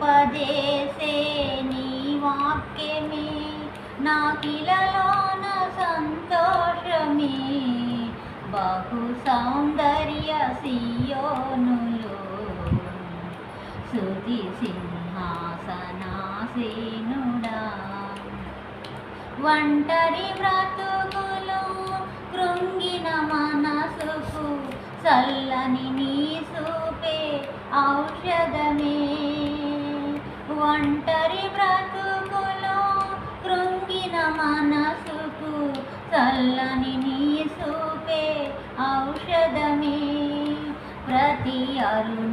తరింపజేసే నీ వాక్యమే నాకిలలోన సంతోషమే. బహు సౌందర్య సియోనులో స్తుతి సింహాసనాసీనుడా. ఒంటరి బ్రతుకులో కృంగిన మనసుకు చల్లని నీ చూపే ఔషధమే. ఒంటరి బ్రతుకులో కృంగిన మనసుకు చల్లని నీ చూపే ఔషధమే. ప్రతి అరుణ